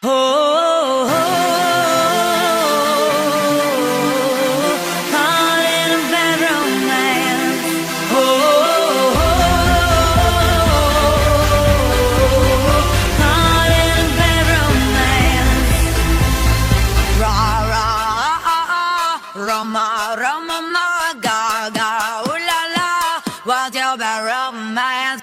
Oh, oh, oh, caught in a bad romance. Oh, oh, oh, caught in a bad romance. Ra ra Rama Rama ma ga ga ooh la la, what's your bad romance?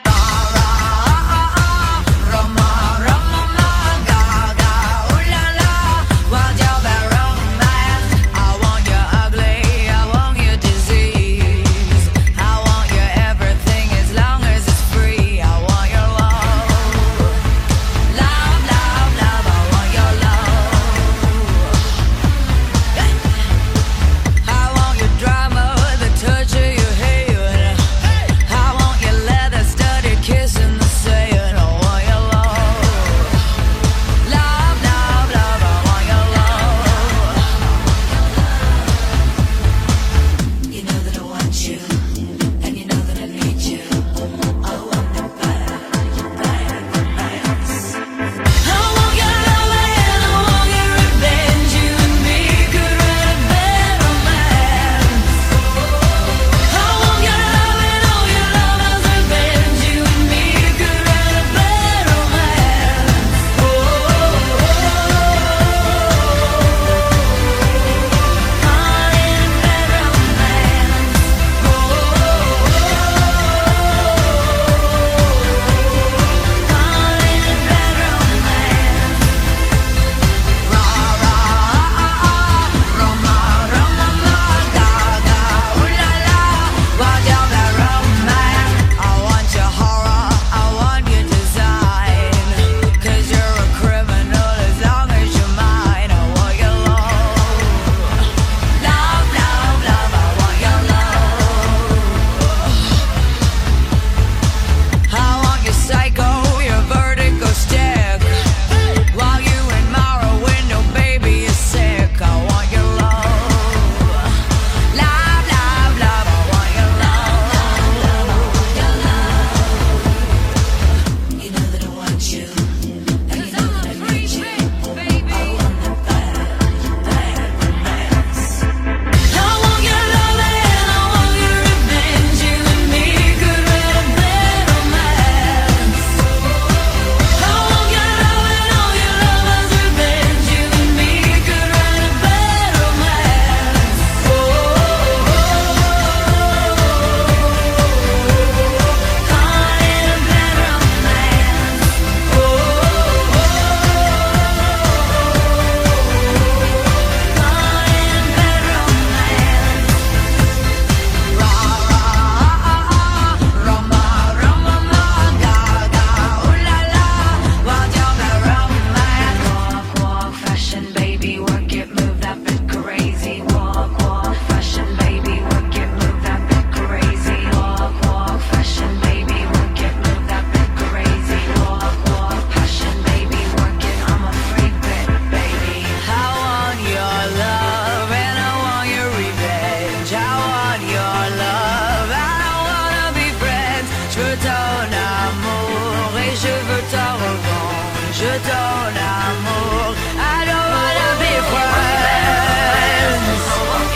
Je donne amour. I don't wanna be friends.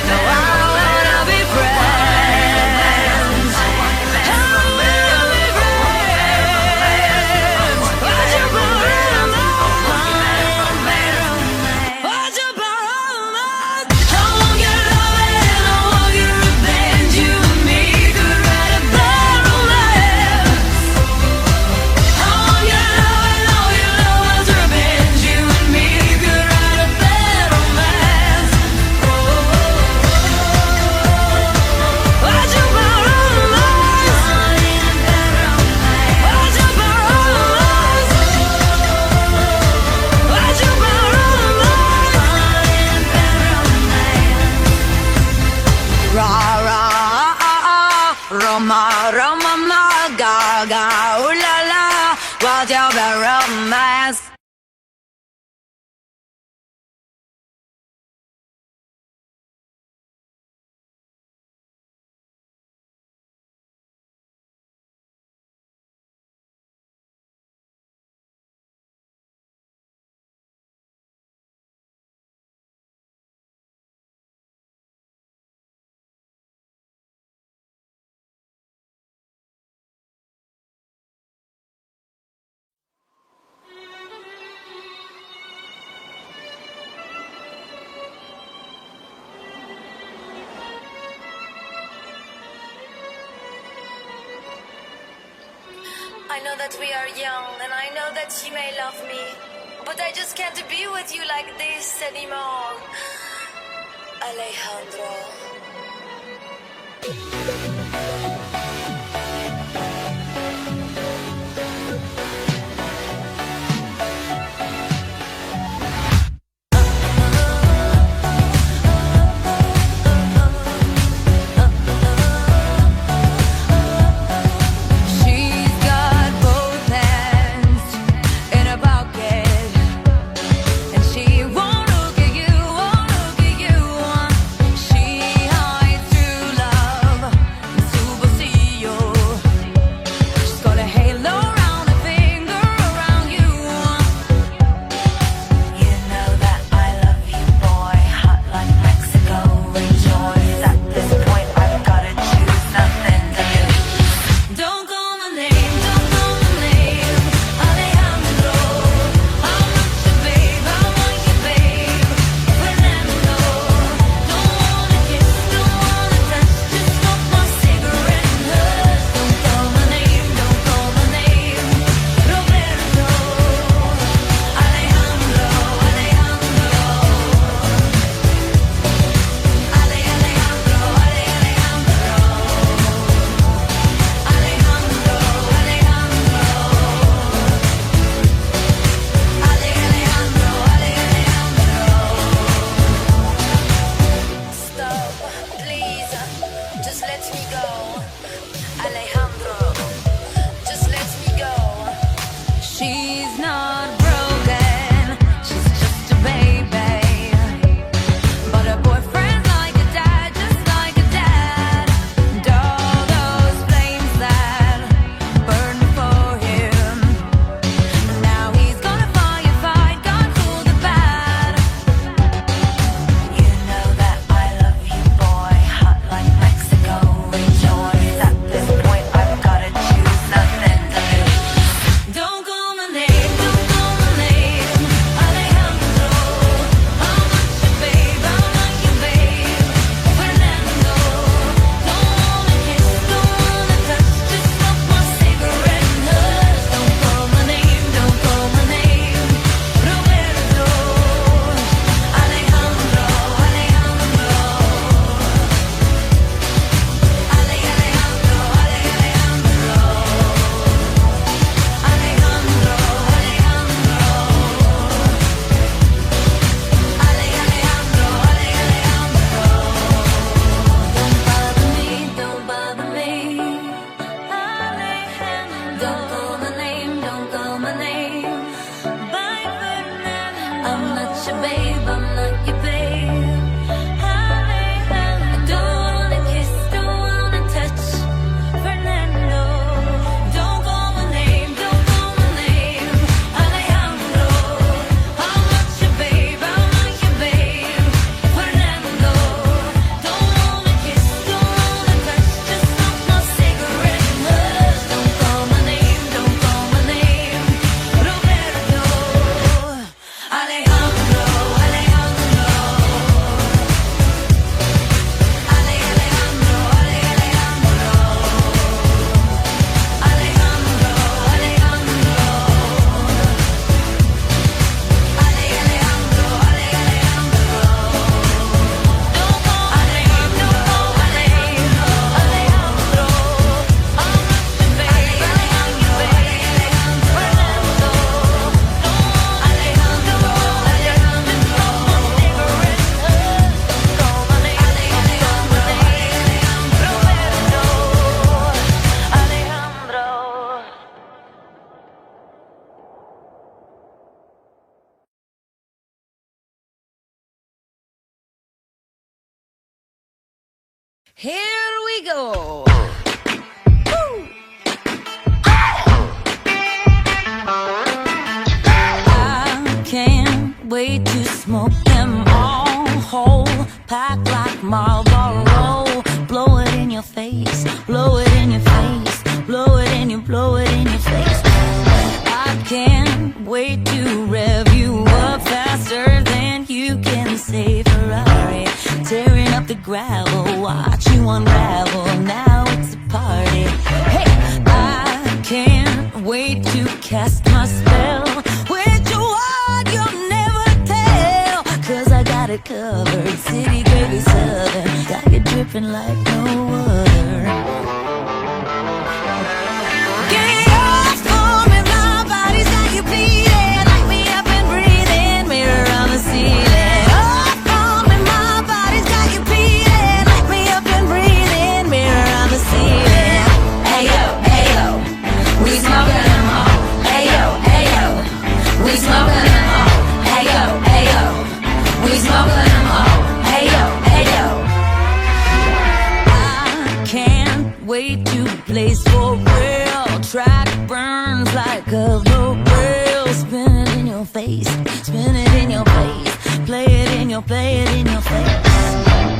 No, I wanna be friends. I wanna be friends. What's your problem? What's your problem? I want your love and I want your revenge. You and me could write a bad romance. I want your love and all your lovers revenge. You and me could write a bad romance. What's your problem? What's your problem? What's your problem? Ra ra Roma Roma ma ga ga ooh la la, what's your bad romance? I know that we are young, and I know that you may love me, but I just can't be with you like this anymore. Alejandro. She's got both hands in her pocket, and she won't look at you, won't look at you. She hides true love in superstition. She's got a halo around her finger, around you. You know that I love you, boy, hot like Mexico. Rejoice at this point, I've gotta choose, nothing to lose. Don't call my name, don't call my name, Alejandro. I'm not your babe, I want your babe, Fernando. Don't wanna kiss, don't wanna touch, just smoke my cigarette and hush. Don't call my name, don't call my name, Roberto. Alejandro, Alejandro. Alejandro, stop, please, just let me go. Alejandro, just let me go. She's not broken, she's just a baby. But her boyfriend's like a dad, just like a dad. And all those flames that burned for him, now he's gonna firefight, gone for the bad. You know that I love you, boy, hot like Mexico. Rejoice at this point, I've gotta choose, nothing to lose. Don't call my name, don't call my name, Alejandro. I'm not your babe, I'm not your babe, Fernando. Don't wanna kiss, don't wanna touch, just smoke my cigarette and hush. Don't call my name, don't call my name, Roberto. Alejandro, Alejandro. Alejandro, Alejandro. Alejandro, Alejandro. Don't bother me, Alejandro. Don't call my name, don't call my name. Bye, Fernando. I'm not your babe, I'm not your babe. Alejandro. Don't wanna kiss, don't wanna touch, Fernando. Don't call my name, don't call my name, Alejandro. I'm not your babe, I'm not your babe, Fernando. Don't wanna kiss, don't wanna touch, just smoke my cigarette and hush. Don't call my name, don't call my name, Roberto. Alejandro, Alejandro. Alejandro, Alejandro. Alejandro, Alejandro. Alejandro, Alejandro. Don't call my name, don't call my name, Alejandro. I'm not your babe, I'm not your babe, Fernando. Alejandro, Alejandro. Smoke my cigarette and hush. Don't call my name, don't call my name, Roberto. Alejandro. Here we go. I can't wait to smoke them all whole, packed like Marlboro. Blow it in your face, blow it in your face, blow it in your, blow it in your face. I can't wait to rev you up faster than you can say Ferrari. Tearing up the gravel, watch you unravel. Now it's a party. Hey, I can't wait something like no other. Get off for me, my body's got you bleeding. Light me up and breathe in, mirror on the ceiling. Off for me, my body's got you bleeding. Light me up and breathe in, mirror on the ceiling. Ayo, ayo, we smoking them all. Ayo, ayo, we smoking them all. Ayo, ayo, we smoking them all. Ayo, ayo. I can't wait to the place for real. Track burns like a rope rail. Spin it in your face, spin it in your face. Play it in your, play it in your face.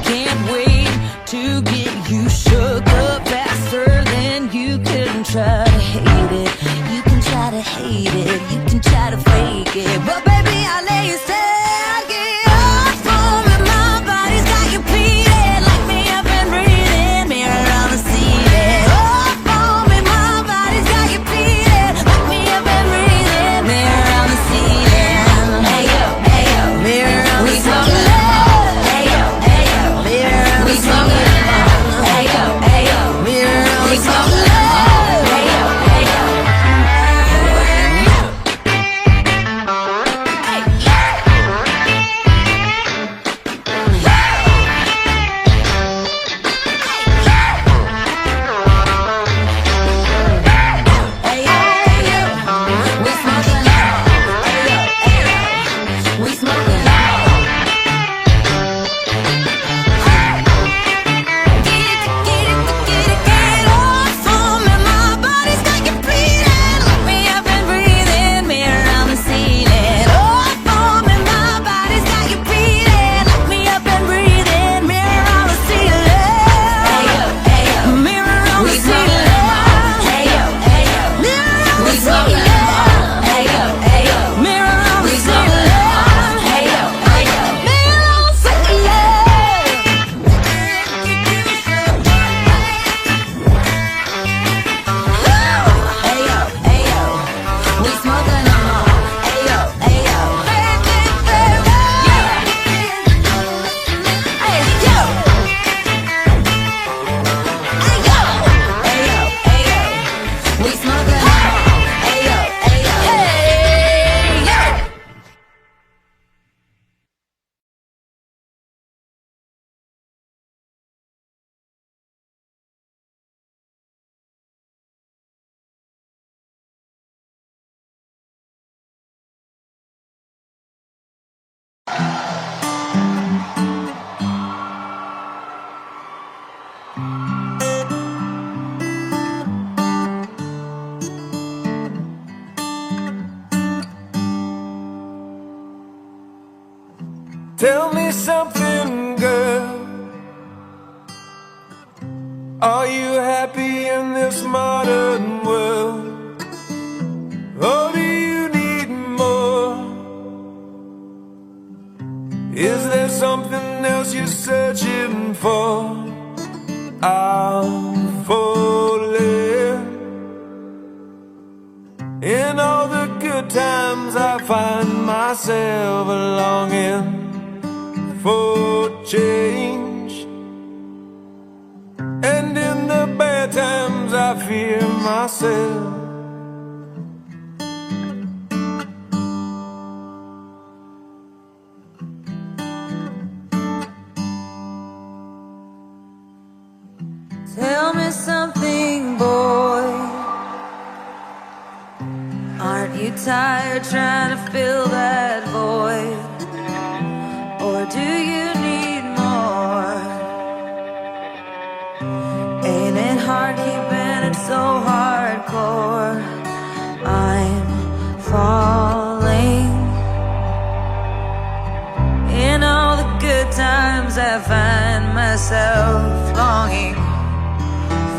Can't wait to get you shook up faster than you can try to hate it. You can try to hate it, you can try to fake it, but baby, I'll lay you stand. Get off for me, my body's got you bleeding. Light me up and breathe in, mirror on the ceiling. Off for me, my body's got you bleeding. Light me up and breathe in, mirror on the ceiling. Ayo, ayo, mirror on the ceiling. Ayo, ayo, mirror on the ceiling. Ayo, ayo, mirror on the ceiling. Tell me something, girl. Are you happy in this modern world? Or do you need more? Is there something else you're searching for? I'm falling. In all the good times I find myself longing for change, and in the bad times I fear myself. Tell me something, boy. Aren't you tired trying to fill that void? Or do you need more? Ain't it hard keeping it so hardcore? I'm falling. In all the good times I find myself longing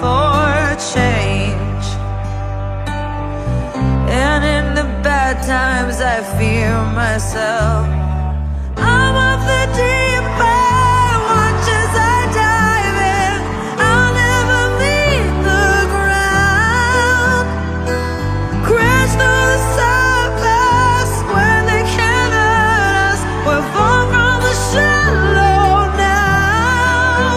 for change, and in the bad times I fear myself. I'm of the deep end, watch as I dive in. I'll never meet the ground. Crash through the surface when they can't hurt us. We're far from the shallow now.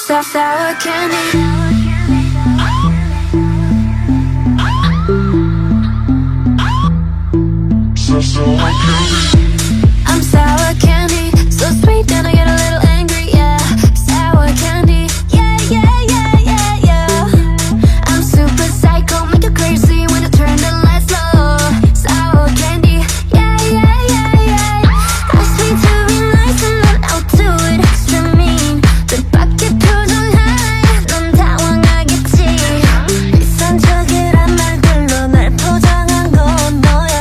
sour candy. I'm sour candy, so sweet then I get a little angry, yeah. Sour candy, yeah, yeah, yeah, yeah, yeah. I'm super psycho, make you crazy when I turn the lights low. Sour candy, yeah, yeah, yeah, yeah. Ask me to be nice and then I'll do it extra mean. 뜻밖의 표정하에 넌 당황하겠지. 이상적이란 말들로 날 포장한 건 너야.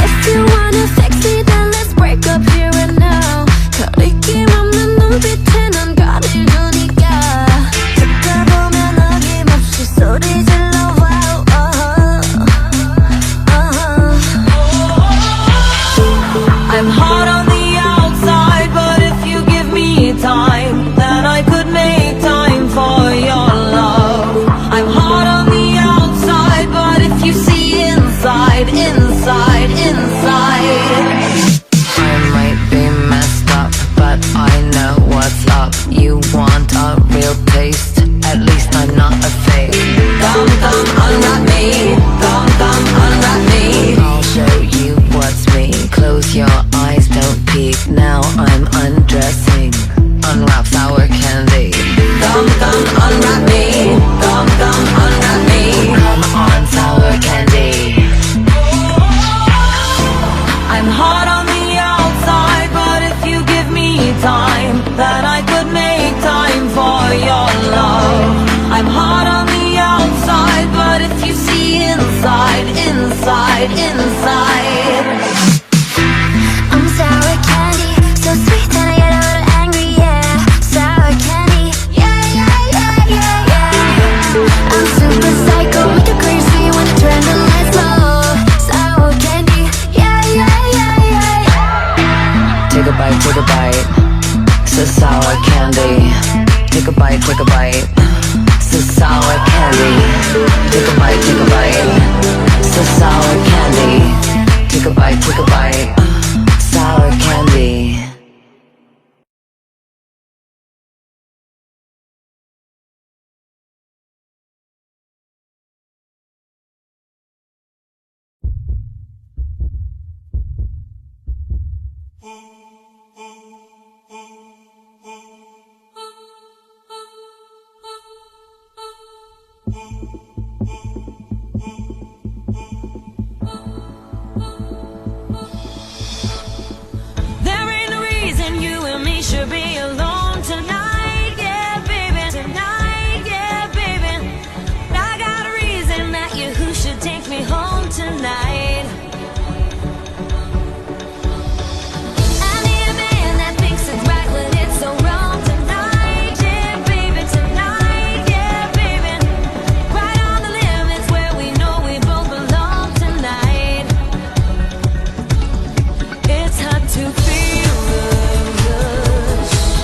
If you wanna fix me, then let's break up here and now. 거리낌 없는 눈빛에 넌 거리두니까. 색깔 보면 어김없이 소리 질러. Wow, I'm hot on the outside, but if you give me time, then I could make time for your love. I'm hot on the outside, but if you see inside, inside, inside. I might be messed up, but I know what's up. You want a real taste? At least I'm not a fake. Come, unwrap me. Come, unwrap me. I'll show you what's me. Close your eyes, don't peek. Now I'm undressing. Unwrap sour candy. Come, unwrap me. Come, unwrap me. Come on, sour candy. I'm hot on the outside, but if you give me time, then I could make time for your love. I'm hot on the outside, but if you see inside, inside, inside. I'm sour candy, so sweet that I get a little angry, yeah. Sour candy, yeah, yeah, yeah, yeah, yeah. I'm super psycho, make you crazy when I turn the lights low. Sour candy, yeah, yeah, yeah, yeah, yeah. Take a bite, take a bite. So sour candy. Take a bite, take a bite. So sour candy. Take a bite, take a bite. So sour candy. Take a bite, take a bite. Sour candy. There ain't a reason you and me should be alone tonight, yeah, baby. Tonight, yeah, baby. I got a reason that you who should take me home tonight. I need a man that thinks it's right when it's so wrong tonight, yeah, baby. Tonight, yeah, baby. Right on the limits where we know we both belong tonight. It's hard to feel the rush.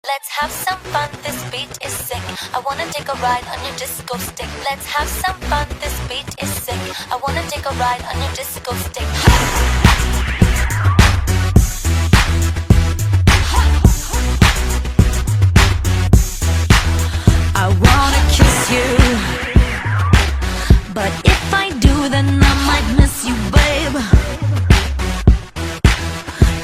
Let's have some fun, this beat is sick. I wanna take a ride on your disco stick. Let's have some fun, this beat is sick. I wanna take a ride on your disco stick. I wanna kiss you, but if I do, then I might miss you, babe.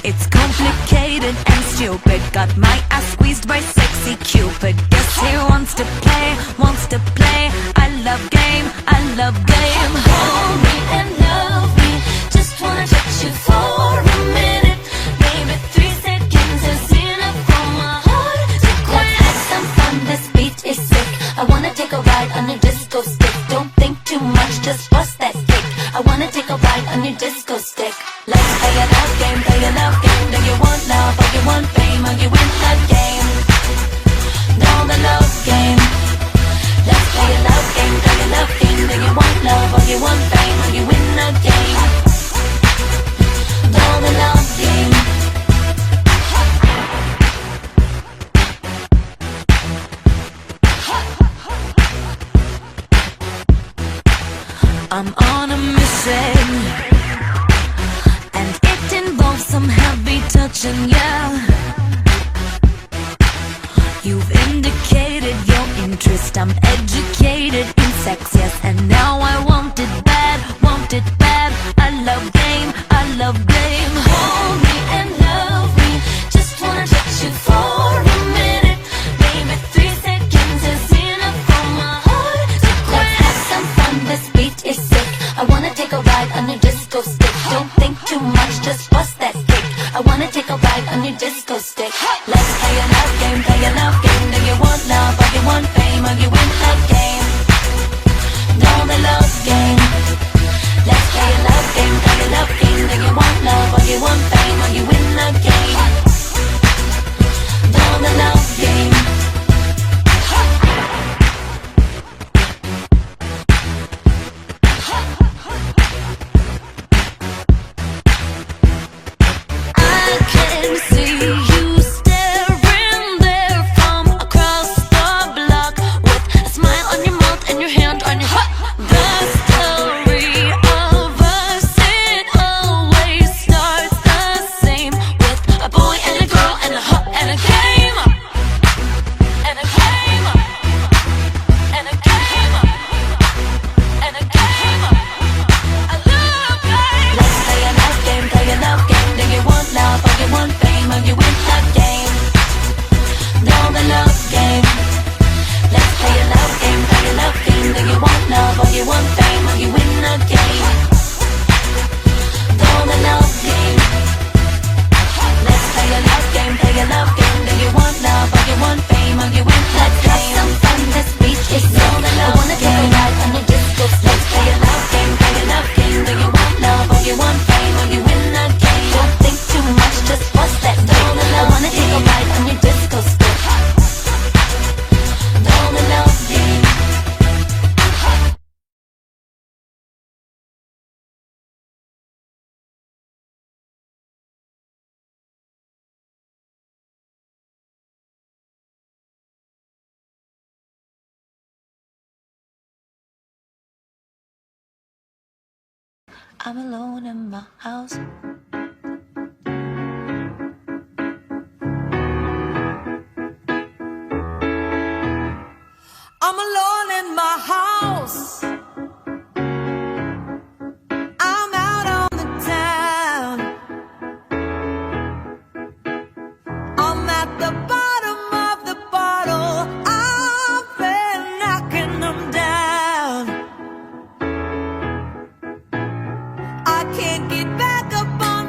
It's complicated and stupid. Got my ass squeezed by sexy Cupid. Guess he wants to play, wants to play. I love game, I love game. Hold me and love me. Just wanna touch you for a minute. Maybe 3 seconds is enough for my heart to quit. Let's have some fun, this beat is sick. I wanna take a ride on your disco stick. Don't think too much, just bust that kick. I wanna take a ride on your disco stick. Let's play a love game, play a love game. Do you want love or you want fame? Or you win the game? Know the love game. Let's play a love game, play a love game. Do you want love or you want fame? Or you win the game? Know the love game. I'm on a mission, and it involves some heavy touching, yeah. You've indicated your interest, I'm educated in sex, yes. And now I want it bad, want it bad. I love game, I love game. Hold me and love me, just wanna touch you for a minute. Maybe 3 seconds is enough for my heart to quit. Let's have some fun, this beat is sick. I wanna take a ride on your disco stick. Don't think too much, just bust that kick. I wanna take a ride on your disco stick. Let's play a love game, play a love game. Do you want love or you want fame? Or you win the game? Know the love game. Let's play a love game, play a love game. Do you want love or you want fame? Or you win the game? Know the love game. I can see you staring there from across the block, with a smile on your mouth and your hand on your heart. The story of us, it always starts the same, with a boy and a girl and a game, and a game, and a game, and a game. I love game. Let's play a love game, play a love game. Do you want love or you want fame? Or you win the game? Know the love game. Let's play a love game, play a love game. Do you want love or you want fame? Or you win the game? Know the love game. Let's play a love game, play a love game. Do you want love or you want fame? Or you win the game? Let's have some fun, this beat is sick. I wanna take a ride on your disco stick. Let's play a love game, play a love game. Do you want love or you want fame? Or you win the game? Don't think too much, just bust that kick. I wanna take a ride on your disco stick. Know the love game. I'm alone in my house. I'm alone in my house. I'm out on the town. I'm at the bottom of the bottle. I've been knocking them down. I can't get back up on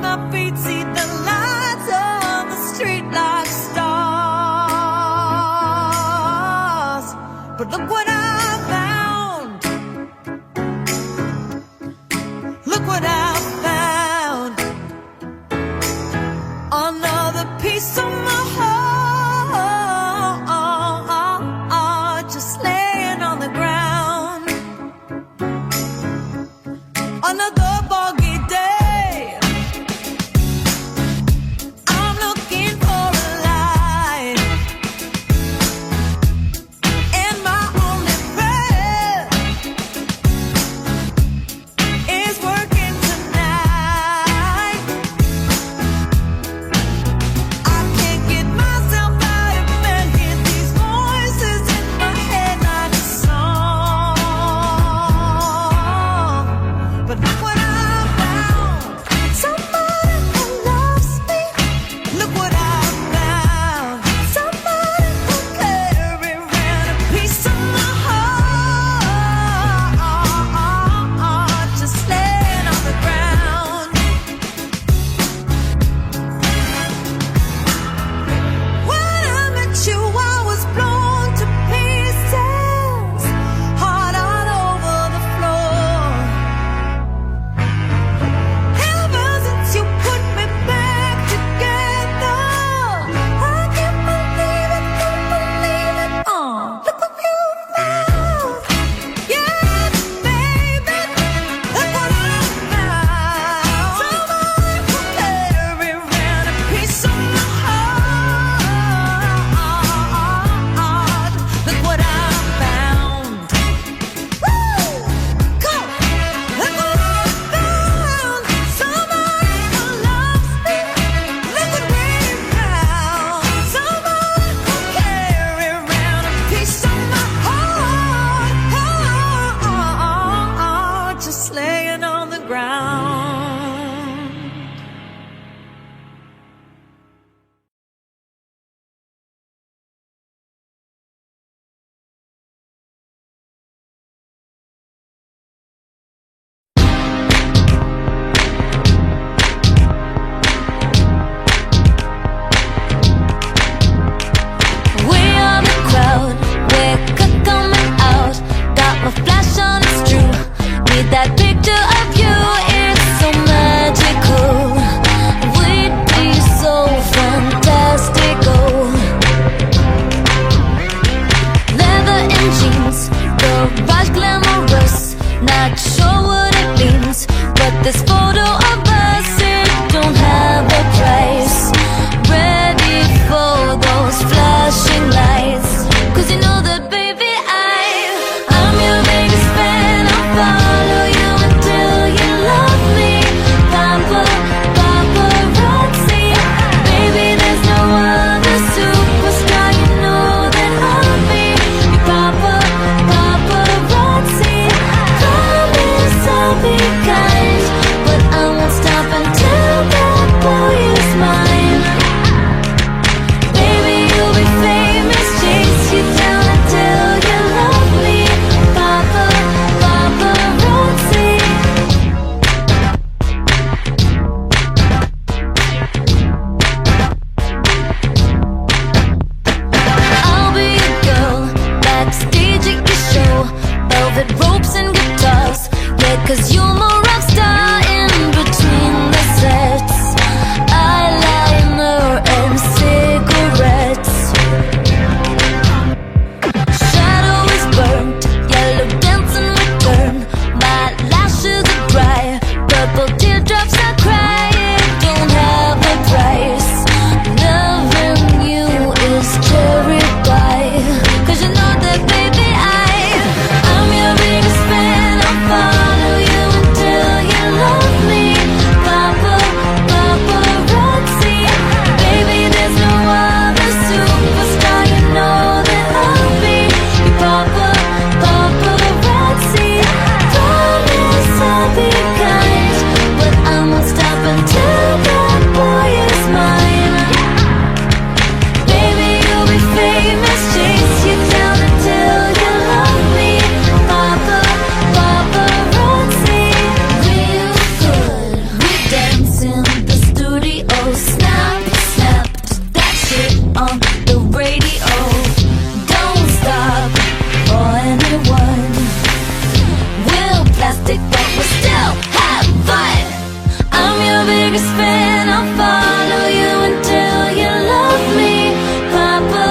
biggest fan. I'll follow you until you love me. Papa,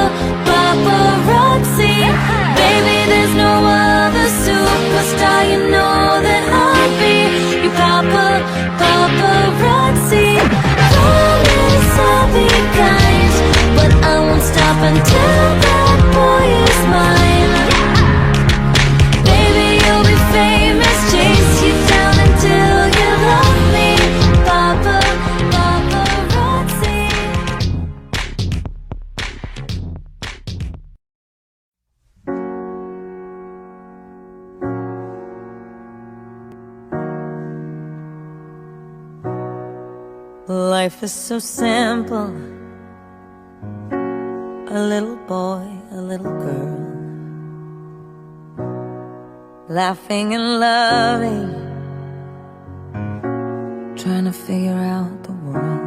paparazzi. Baby, there's no other superstar. You know that I'll be your papa, paparazzi. Promise I'll be kind, but I won't stop until that boy is mine. Baby, you'll be famous, chase you down until you love me. Papa, paparazzi. Life is so simple. A little boy, a little girl, laughing and loving, trying to figure out the world.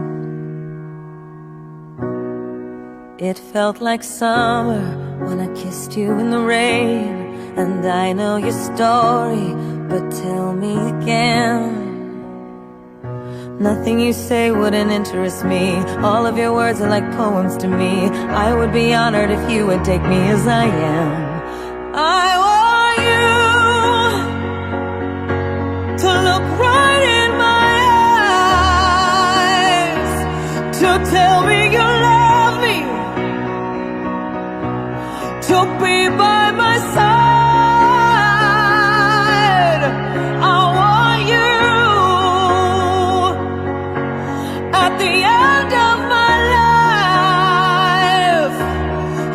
It felt like summer when I kissed you in the rain. And I know your story, but tell me again. Nothing you say wouldn't interest me. All of your words are like poems to me. I would be honored if you would take me as I am. I want you to look right in my eyes, to tell me you love me, to be by my side. I want you at the end of my life.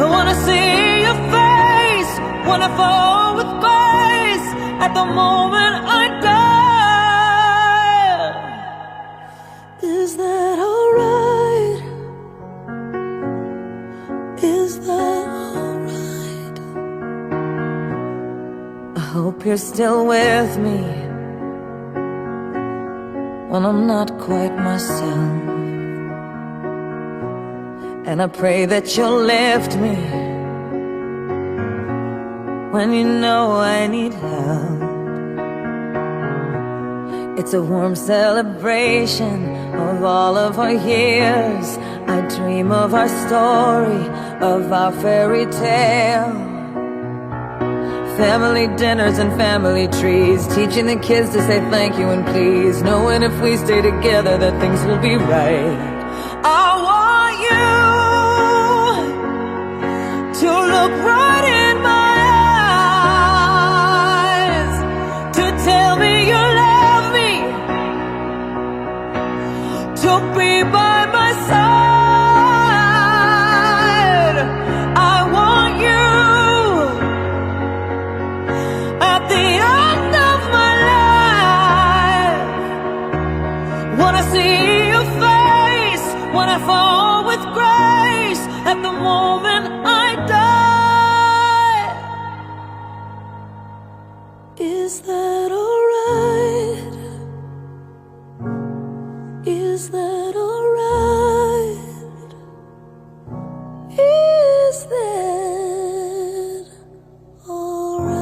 I wanna see your face, wanna fall with grace at the moment I die. Is that alright? Is that alright? I hope you're still with me when I'm not quite myself. And I pray that you'll lift me when you know I need help. It's a warm celebration of all of our years. I dream of our story, of our fairy tale. Family dinners and family trees, teaching the kids to say thank you and please, knowing if we stay together that things will be right. I want you to look right in my eyes, to tell me you love me, to be by my side. I want you at the end of my life. Wanna see your face when I fall with grace at the moment I die. Is that alright? Is that alright? Is that alright?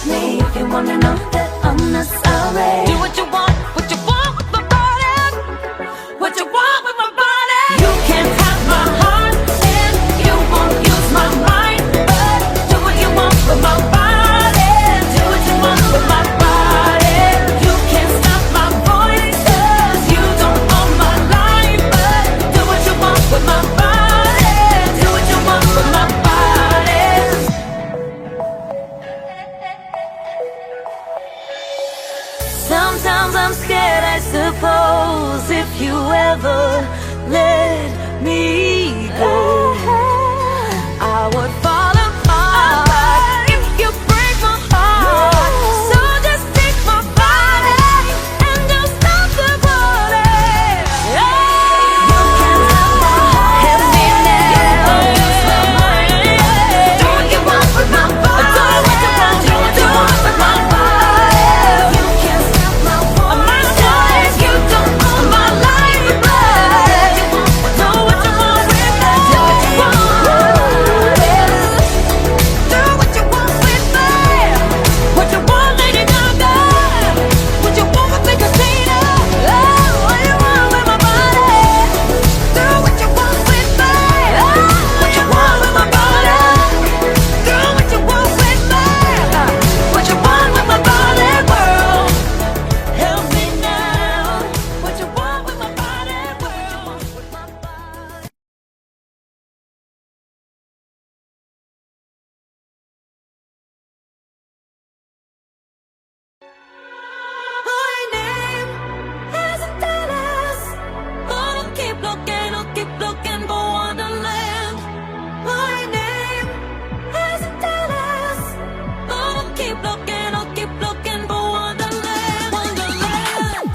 with me if you wanna know that I'm not sorry. Do what you want with my body. What you want with my body. You can't have my heart and you won't use my mind. But do what you want with my body. Do what you want with my body. You can't stop my voice 'cause you don't own my life. But do what you want with my body. Do what you want with my body. Sometimes I'm scared, I suppose, if you ever let me go, I would fall apart if you break my heart. So just take my body and just stop the party. You can't have my heart. Help me now. Do what you want with my body. Do what you want with my body. You can't stop my voice. You don't own my life, but do what you want with me. Do what you want. Do what you want with me. What you want, Lady Gaga? What you want with me, Christina? Oh, what you want with my body? Do what you want with me. What you want with my body? Do what you want with me. What you want with my body, world? Help me now. What you want with my body, world? With my body. My name isn't Dallas, but I'll keep looking for Wonderland. My name isn't Dallas, but I'll keep looking for Wonderland. Wonderland.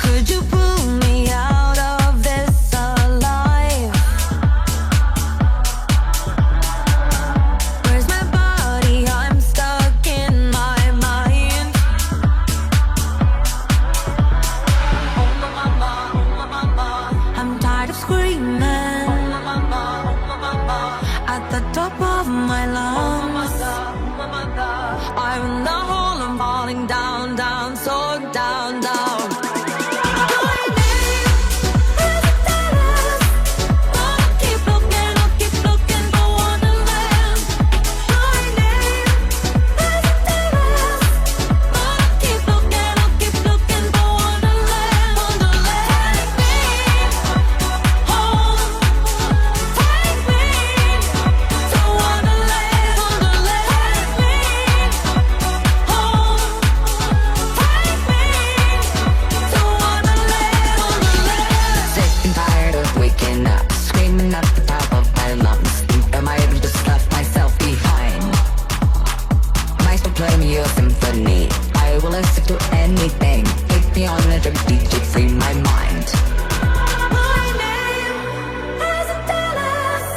Could you pull me out of this alive? Where's my body? I'm stuck in my mind. Oh my mama, I'm tired of screaming at the top of my lungs. I'm in the hole, I'm falling down, down, so down, down. My name isn't Dallas, but I'll keep looking for Wonderland. My name isn't Dallas, but I'll keep looking for Wonderland. Wonderland. Take me home, take me to Wonderland. Wonderland. Take me home, take me to Wonderland. Wonderland. Sick and tired of waking up, screaming at the top of my lungs. Think I might have just left myself behind. Might as well play me a symphony. I will listen to anything. Take me on a trip, DJ, free my mind. My name isn't Dallas,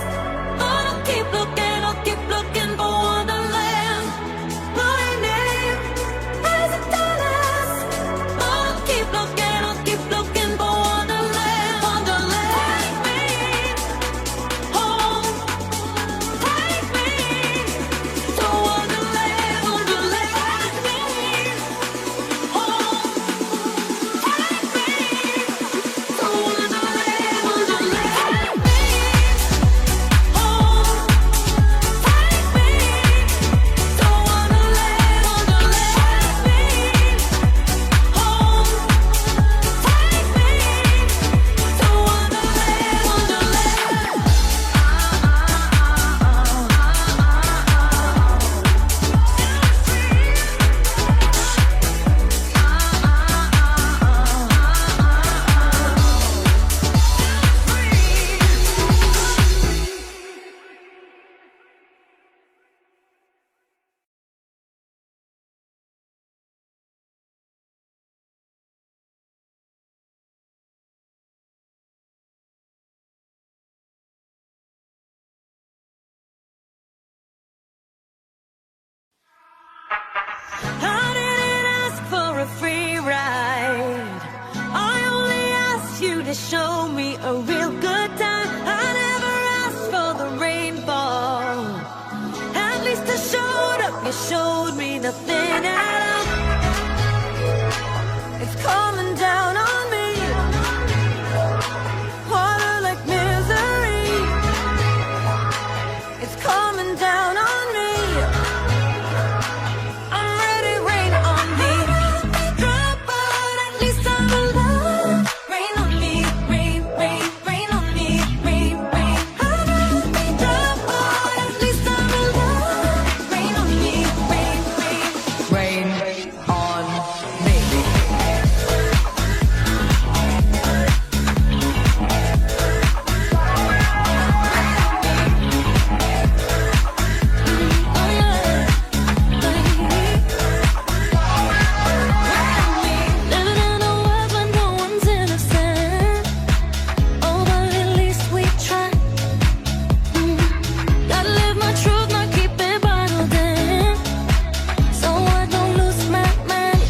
but I'll keep looking for Wonderland. My name isn't Dallas, but I'll keep looking for Wonderland. Wonderland. Take me home, take me to Wonderland. Wonderland. Take me home, take me to I didn't ask for a free ride. I only asked you to show me a real good time. I never asked for the rainfall. At least I showed up. You showed me nothing at all. It's coming down on me. Water like misery. It's coming down on me. I'm ready, rain on me. Drop, but at least I'm alive. Rain on me, rain, rain, rain on me, rain, rain. I'd rather be drop, but at least I'm alive. Rain on me, rain, rain. Rain on me. Oh yeah, living in a world where no one's innocent. Oh, but at least we try. Gotta live my truth, not keep it bottled in, so I don't lose my mind.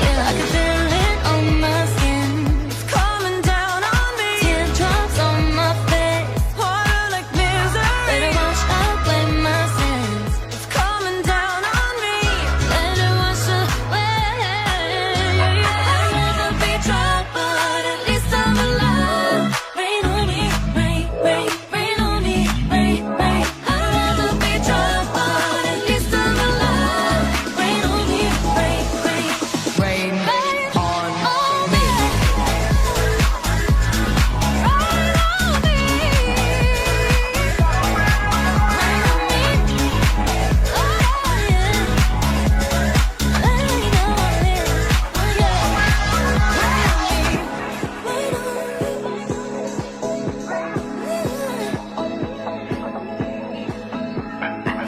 Yeah, I can feel it on my skin. It's coming down on me. Teardrops on my face. Water like misery. Let it wash away my sins. It's coming down on me. Let it wash away. I'd rather be drunk, but at least I'm alive. Rain on me, rain, rain, rain on me, rain, rain. I'd rather be drunk, but at least I'm alive. Rain on me, rain, rain. Rain on Oh, me.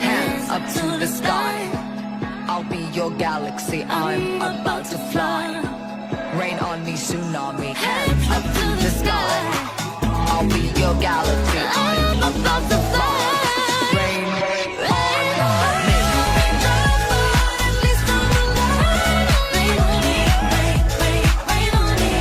Hands up to the sky. I'll be your galaxy. I'm about to fly. Rain on me, tsunami. Hands up to the sky. I'll be your galaxy. I'm about to fly. Rain on me. Rain on me. Rain on me.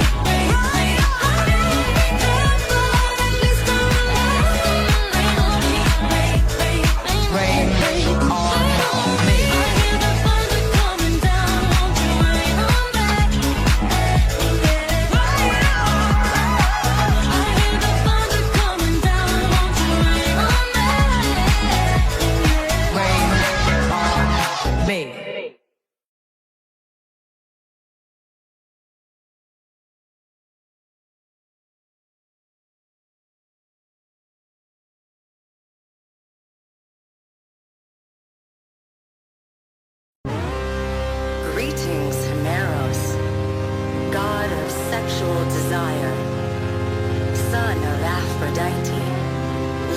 Greetings, Himeros, god of sexual desire, son of Aphrodite.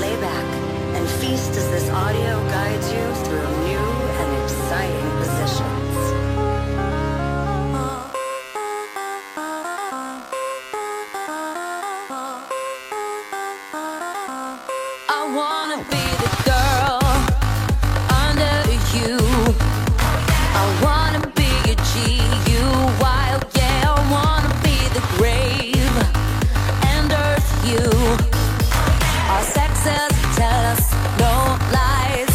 Lay back and feast as this audio guides you through new and exciting positions. I wanna be the girl under you. I wanna be a G.U. wild, yeah. I wanna be the grave and earth you. Our sexes tell us no lies.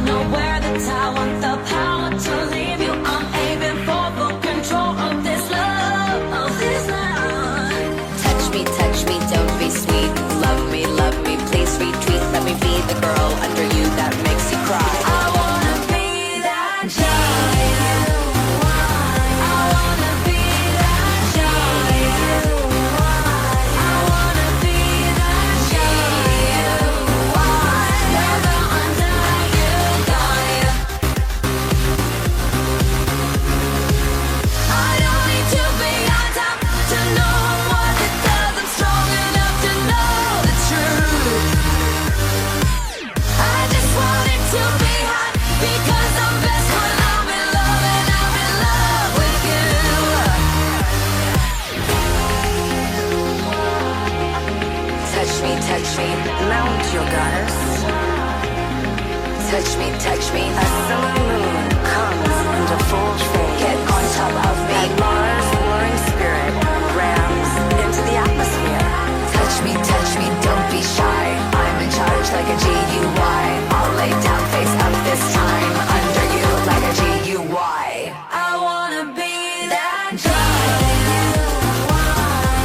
nowhere that I want the power to leave you. I'm aiming for full control of this love, of this love. Touch me, don't be sweet. Love me, please retweet. Let me be the girl under you that makes you cry. I wanna be that giant. I wanna be that giant. I wanna be that giant. Never under you, got you. I don't need to be on top to know what it does. I'm strong enough to know the truth. I just want it to be hot because I'm best when I'm in love and I'm in love with you. Touch me, mount your goddess. Touch me, a summer moon comes into full shade. Get on top of me, and Mars warring spirit rams into the atmosphere. Touch me, don't be shy. I'm in charge like a GUI. I'll lay down face up this time under you like a GUI. I wanna be that giant.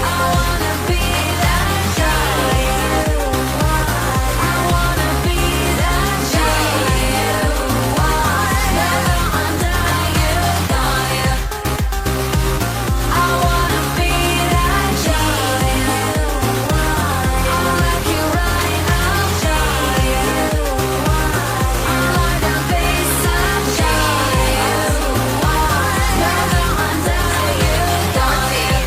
I wanna be that giant. I wanna be that giant. Never under you, got you. I wanna be that giant. I'll rock you right out, giant. I like the bass of giant. Never under you, got you.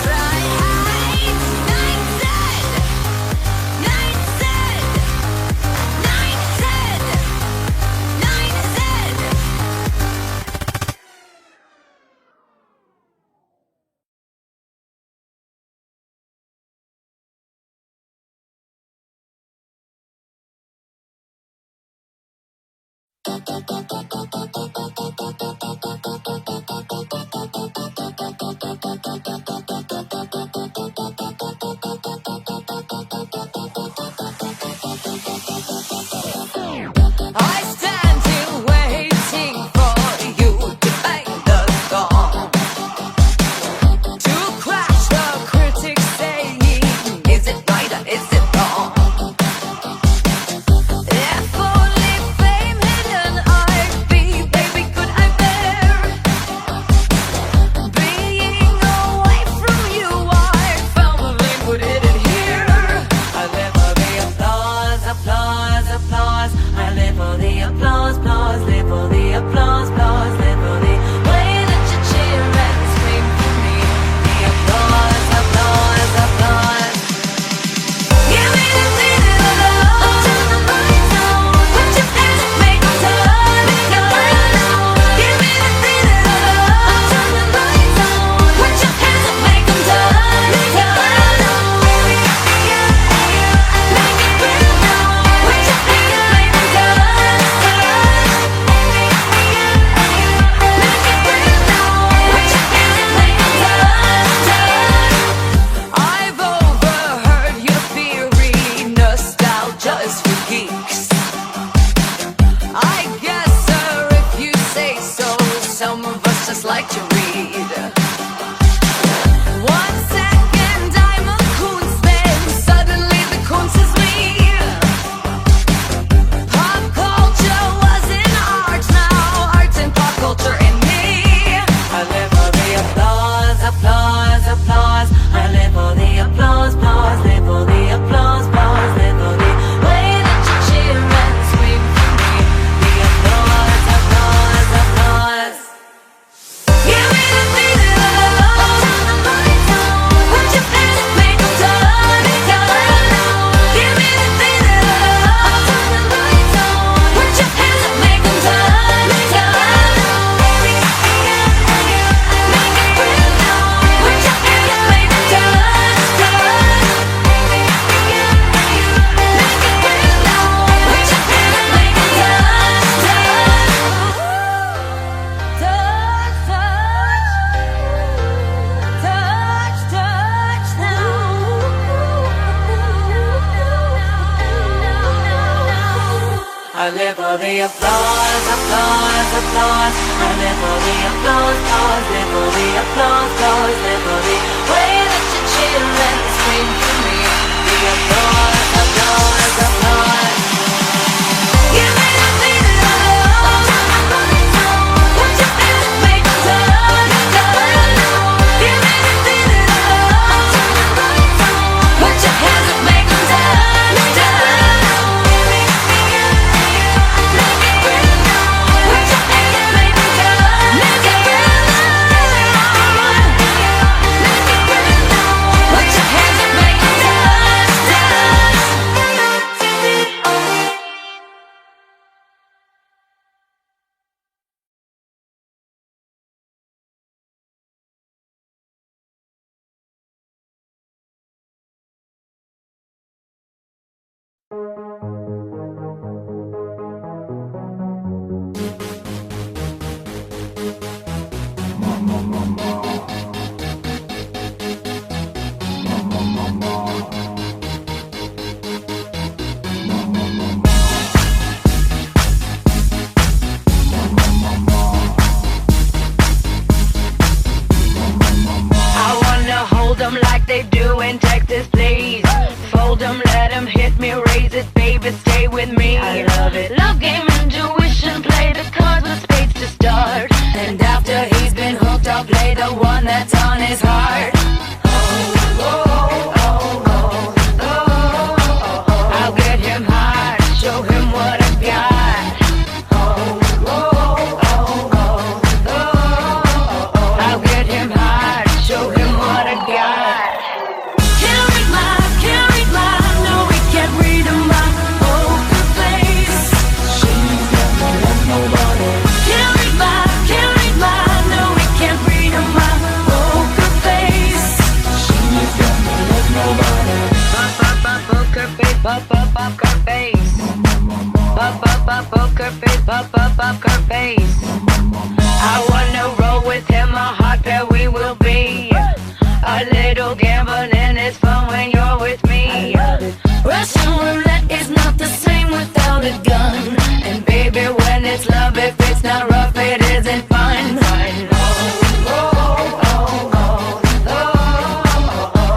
Fly high, night said, night said, night said, night said. I stand here waiting for you to bang the gong, to crash the critics saying, is it right or is it wrong? If only fame hidden I'd be I live for the applause, applause, applause. I live for the applause, applause, live for the applause, applause, live for the way that you chill and scream for me. The applause, applause, applause. Give me the feeling of love. Put your hands up, make them touch, touch. Give me the feeling of love. Put your hands up, make them touch, touch. Put your hands up, make them touch, touch. Put your hands up, make them touch, touch. I wanna hold them like they do in Texas, please. Fold them, let them hit me, raise it, baby, stay with me. I love it. Love game, intuition, play the cards with spades to start. And after he's been hooked, I'll play the one that's on his heart. I'll get him high, show him what I got. I'll get him high, show him what I got. Can't read my, no, we can't read my poker face. She's got me like nobody. Can't read my, no, we can't read my poker face. She's got me like nobody. Poker face, poker face. Poker face, poker face. I wanna roll with him, a hot pair we will be. A little gambling is fun when you're with me. Russian roulette is not the same without a gun. And baby, when it's love, if it's not rough, it isn't fun.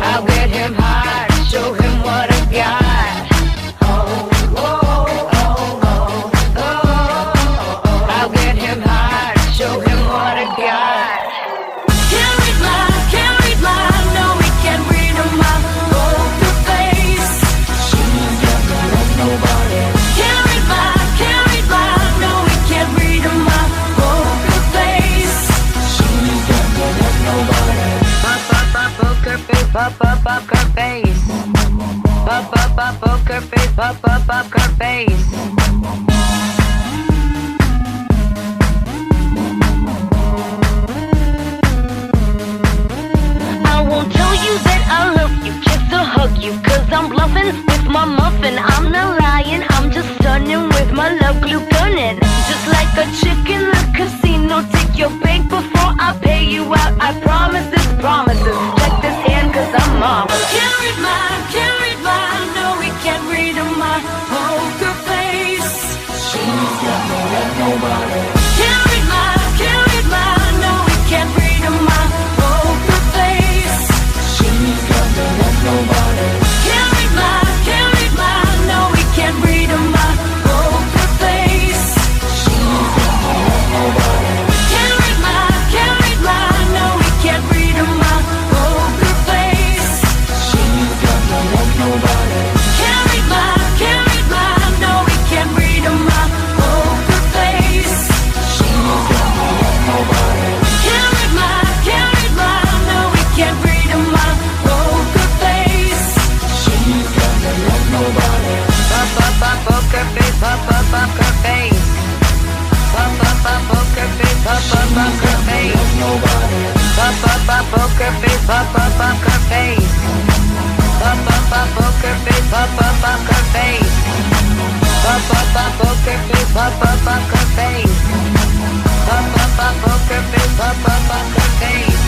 I'll get him high, show him what I got. I'll get him high, show him what I got. Can't read my, no, we can't read my poker face. She's got me like nobody. Can't read my, no, we can't read my poker face. She's got me like nobody. Poker face, poker face. Poker face, poker face. I won't tell you that I love you, just to hug you, cause I'm bluffing with my muffin. I'm not lying, I'm just stunning with my love glue gunning. Just like a chick in the casino, take your bank before I pay you out. I promise this promises. Check this hand cause I'm marvelous. Can't read my, no, we can't read my poker face. She's got me like nobody. Can't read my, no, we can't read my poker face. She's got me like nobody. Can't read my, no, we can't read my poker face. She's got me like nobody. Can't read my, no, we can't read my poker face. She's got me like nobody. Can't read my, no, we can't read my poker face. She's got me like nobody. Can't read my, no, we can't read my poker face. She's got me like nobody. Poker face, poker face. Poker face, poker face. Nobody. Poker face, poker face. Poker face, poker face. Poker face, poker face. Poker face, poker face.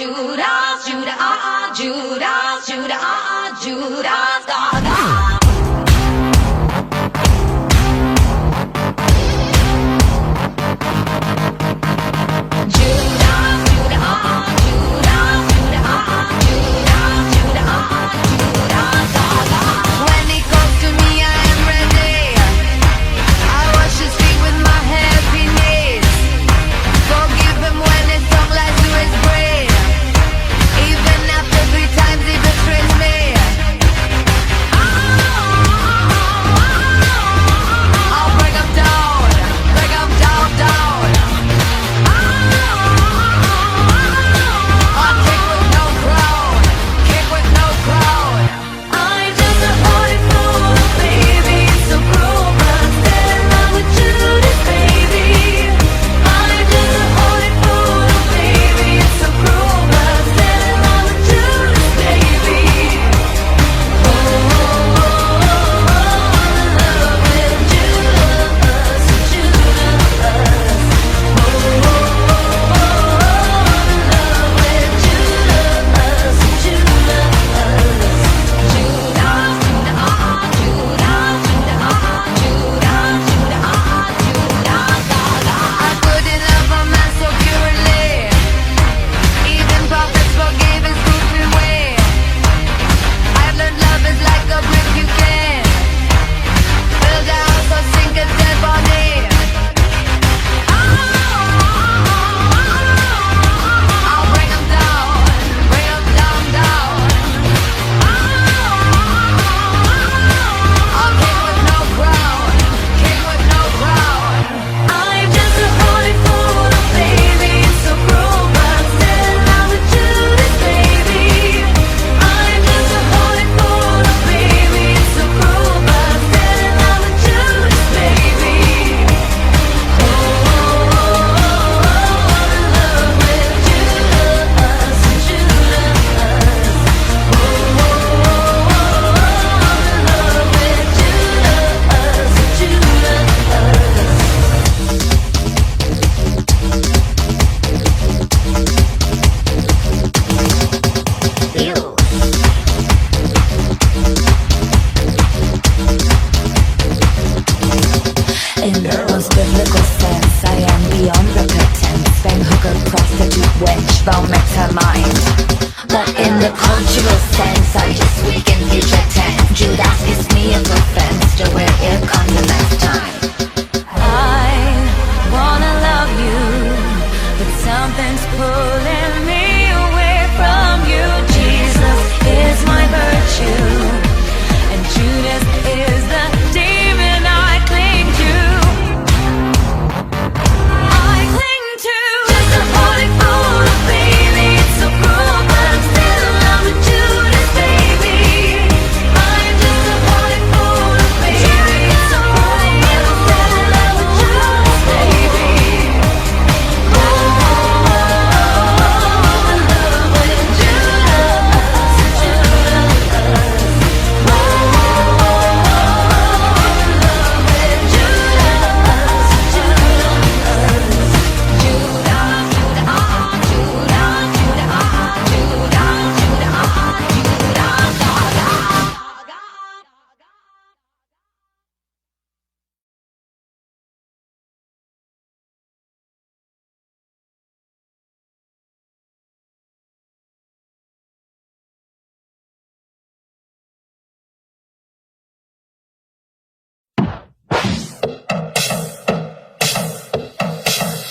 Judas, Judas, Judas, Judas, Judas, Gaga.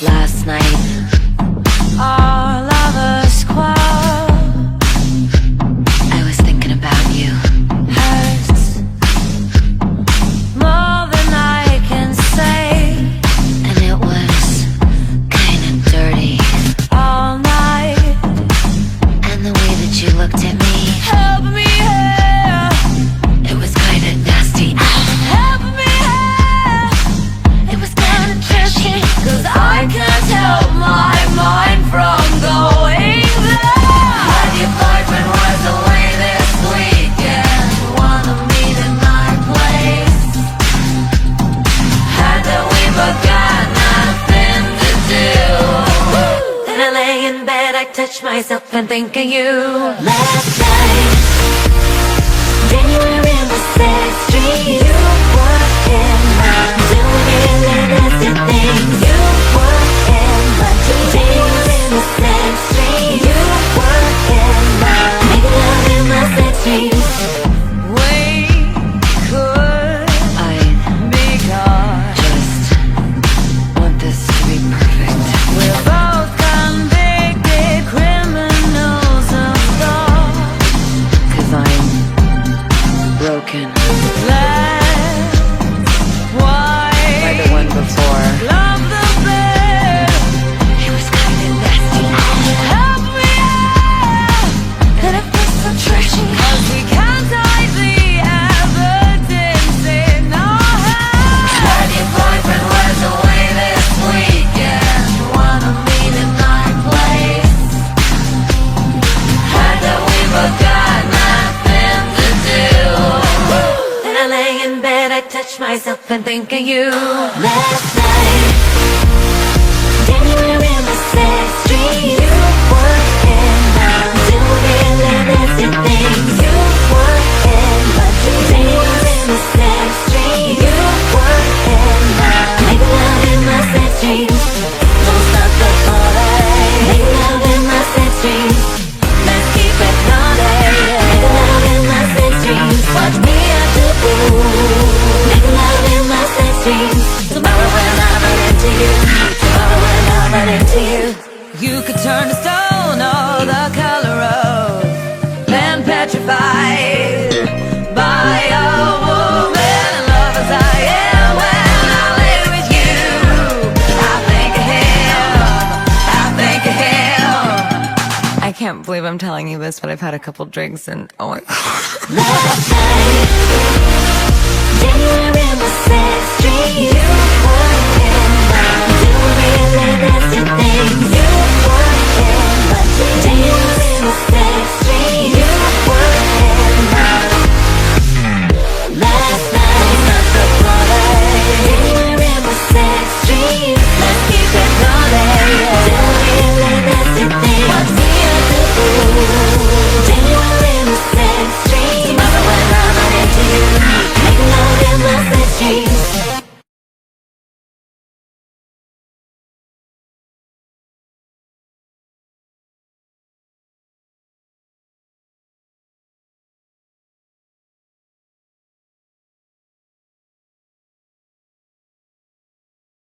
Last night, our lovers quarreled. I was thinking about you. Hurts more than I can say, and it was kinda dirty all night. And the way that you looked at me, help me here. It was kinda nasty. Help me here. It was kinda tricky, 'cause I can't help touch myself and think of you. Last night, then you were in the sex street. You were in mine, doing really nasty things. You were in my dreams. Then you were in the sex street. You were in mine, making love in my sex dreams. We could I be gone. just want this to be perfect. We're both convicted criminals of thought. 'Cause I'm broken Let's by the one before. love the best. It was kinda nasty. Help me out. And it feels so trashy. 'Cause we can't hide the evidence in our hands. Heard your boyfriend was away this weekend. Wanna meet in our place? Heard that we both got nothing to do. Then I lay in bed, I touch myself and think of you. Last night, then you were in the sex street. You were in mine, doing really nasty things. You were in my dreams. Then you were in the sex street. You were in mine, making love in my sex dreams. Don't stop the party, making love in my sex dreams. Let's keep it naughty, making love in my sex dreams. Watch me at the pool, making love in my sex dreams. Tomorrow when I run into you, tomorrow when I run into you. You could turn to stone or the color of man petrified by a woman. Love as I am when I lay with you. I think of him, I think of him. I can't believe I'm telling you this, but I've had a couple drinks and oh my Last night, then you were in the sex street. You were in mine, doing really nasty things. You were